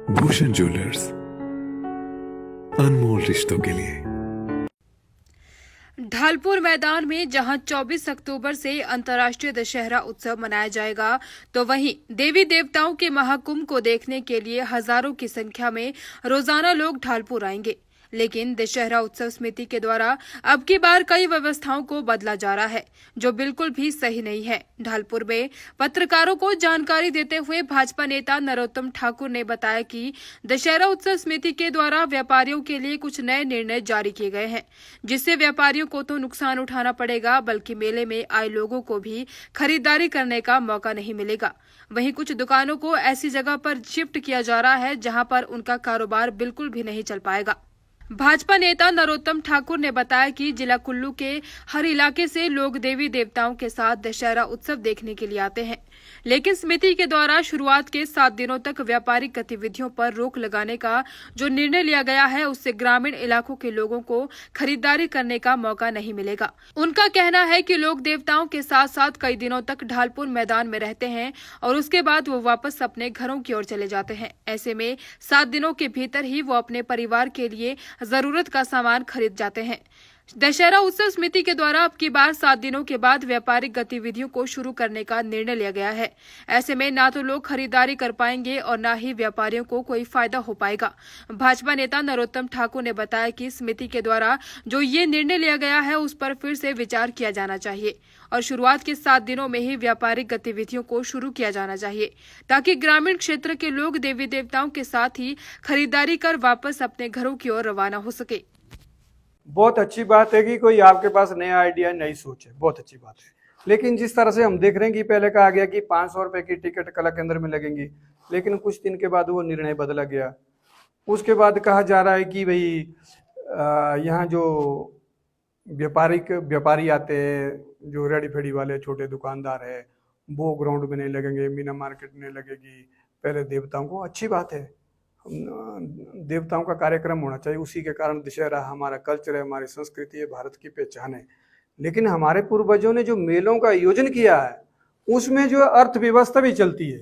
Bhushan jewellers, अनमोल रिश्तों के लिए। ढालपुर मैदान में जहां 24 अक्टूबर से अंतर्राष्ट्रीय दशहरा उत्सव मनाया जाएगा, तो वहीं देवी देवताओं के महाकुंभ को देखने के लिए हजारों की संख्या में रोजाना लोग ढालपुर आएंगे। लेकिन दशहरा उत्सव समिति के द्वारा अब की बार कई व्यवस्थाओं को बदला जा रहा है, जो बिल्कुल भी सही नहीं है। ढालपुर में पत्रकारों को जानकारी देते हुए भाजपा नेता नरोत्तम ठाकुर ने बताया कि दशहरा उत्सव समिति के द्वारा व्यापारियों के लिए कुछ नए निर्णय जारी किए गए हैं, जिससे व्यापारियों को तो नुकसान उठाना पड़ेगा, बल्कि मेले में आए लोगों को भी खरीदारी करने का मौका नहीं मिलेगा। वहीं कुछ दुकानों को ऐसी जगह पर शिफ्ट किया जा रहा है जहां पर उनका कारोबार बिल्कुल भी नहीं चल पाएगा। भाजपा नेता नरोत्तम ठाकुर ने बताया कि जिला कुल्लू के हर इलाके से लोग देवी देवताओं के साथ दशहरा उत्सव देखने के लिए आते हैं, लेकिन समिति के द्वारा शुरुआत के 7 दिनों तक व्यापारिक गतिविधियों पर रोक लगाने का जो निर्णय लिया गया है, उससे ग्रामीण इलाकों के लोगों को खरीदारी करने का मौका नहीं मिलेगा। उनका कहना है कि लोग देवताओं के साथ साथ कई दिनों तक ढालपुर मैदान में रहते हैं और उसके बाद वो वापस अपने घरों की ओर चले जाते हैं। ऐसे में 7 दिनों के भीतर ही वो अपने परिवार के लिए जरूरत का सामान खरीद जाते हैं। दशहरा उत्सव समिति के द्वारा अब की बार 7 दिनों के बाद व्यापारिक गतिविधियों को शुरू करने का निर्णय लिया गया है। ऐसे में ना तो लोग खरीदारी कर पाएंगे और ना ही व्यापारियों को कोई फायदा हो पाएगा। भाजपा नेता नरोत्तम ठाकुर ने बताया कि समिति के द्वारा जो ये निर्णय लिया गया है, उस पर फिर से विचार किया जाना चाहिए और शुरुआत के 7 दिनों में ही व्यापारिक गतिविधियों को शुरू किया जाना चाहिए, ताकि ग्रामीण क्षेत्र के लोग देवी देवताओं के साथ ही खरीदारी कर वापस अपने घरों की ओर रवाना हो सके। बहुत अच्छी बात है कि कोई आपके पास नया आइडिया, नई सोच है, बहुत अच्छी बात है। लेकिन जिस तरह से हम देख रहे हैं कि पहले कहा गया कि 500 रुपए की टिकट कला केंद्र में लगेंगी, लेकिन कुछ दिन के बाद वो निर्णय बदला गया। उसके बाद कहा जा रहा है कि भाई यहाँ जो व्यापारी आते हैं, जो रेडी फेडी वाले छोटे दुकानदार है, वो ग्राउंड में नहीं लगेंगे, मीना मार्केट नहीं लगेगी, पहले देवताओं को। अच्छी बात है, देवताओं का कार्यक्रम होना चाहिए, उसी के कारण दशहरा हमारा कल्चर है, हमारी संस्कृति है, भारत की पहचान है। लेकिन हमारे पूर्वजों ने जो मेलों का आयोजन किया है, उसमें जो अर्थव्यवस्था भी चलती है।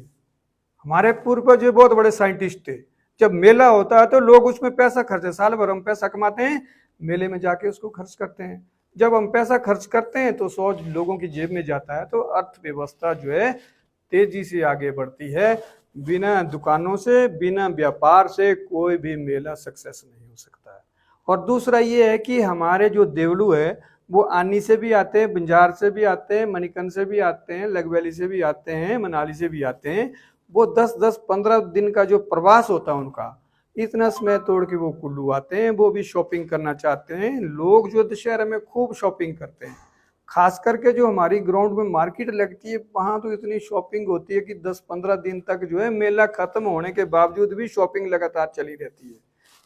हमारे पूर्वज बहुत बड़े साइंटिस्ट थे। जब मेला होता है तो लोग उसमें पैसा खर्चे, साल भर हम पैसा कमाते हैं, मेले में जाके उसको खर्च करते हैं। जब हम पैसा खर्च करते हैं तो 100 लोगों की जेब में जाता है, तो अर्थव्यवस्था जो है तेजी से आगे बढ़ती है। बिना दुकानों से, बिना व्यापार से कोई भी मेला सक्सेस नहीं हो सकता है। और दूसरा ये है कि हमारे जो देवलू है वो आनी से भी आते हैं, बंजार से भी आते हैं, मणिकंद से भी आते हैं, लगवैली से भी आते हैं, मनाली से भी आते हैं। वो 10-10, 15 दिन का जो प्रवास होता है उनका, इतना समय तोड़ के वो कुल्लू आते हैं। वो भी शॉपिंग करना चाहते हैं। लोग जो दशहरा में खूब शॉपिंग करते हैं, खास करके जो हमारी ग्राउंड में मार्केट लगती है, वहाँ तो इतनी शॉपिंग होती है कि 10-15 दिन तक जो है मेला खत्म होने के बावजूद भी शॉपिंग लगातार चली रहती है।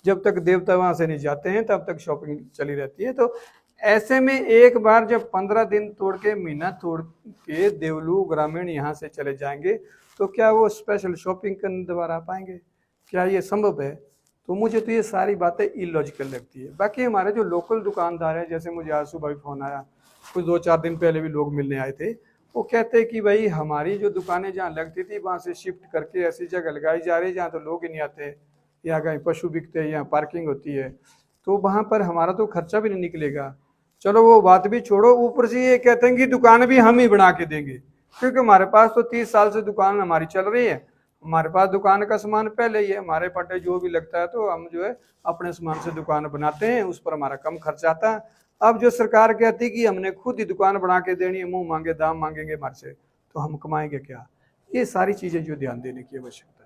जब तक देवता वहाँ से नहीं जाते हैं तब तक शॉपिंग चली रहती है। तो ऐसे में एक बार जब 15 दिन तोड़ के, महीना तोड़ के देवलू ग्रामीण यहाँ से चले जाएंगे, तो क्या वो स्पेशल शॉपिंग करने दोबारा आ पाएंगे? क्या ये संभव है? तो मुझे तो ये सारी बातें इलॉजिकल लगती है। बाकी हमारे जो लोकल दुकानदार हैं, जैसे मुझे आज सुबह भी फोन आया, कुछ 2-4 दिन पहले भी लोग मिलने आए थे, वो कहते हैं कि भाई हमारी जो दुकानें जहाँ लगती थी वहाँ से शिफ्ट करके ऐसी जगह लगाई जा रही है जहाँ तो लोग ही नहीं आते, यहाँ कहीं पशु बिकते हैं, यहाँ पार्किंग होती है, तो वहाँ पर हमारा तो खर्चा भी नहीं निकलेगा। चलो वो बात भी छोड़ो, ऊपर से ये कहते हैं कि दुकान भी हम ही बना के देंगे, क्योंकि हमारे पास तो 30 साल से दुकान हमारी चल रही है। हमारे पास दुकान का सामान पहले ही है, हमारे पट्टे जो भी लगता है तो हम जो है अपने सामान से दुकान बनाते हैं, उस पर हमारा कम खर्च आता है। अब जो सरकार कहती कि हमने खुद ही दुकान बना के देनी है, मुंह मांगे दाम मांगेंगे हमारे से, तो हम कमाएंगे क्या? ये सारी चीजें जो ध्यान देने की आवश्यकता है।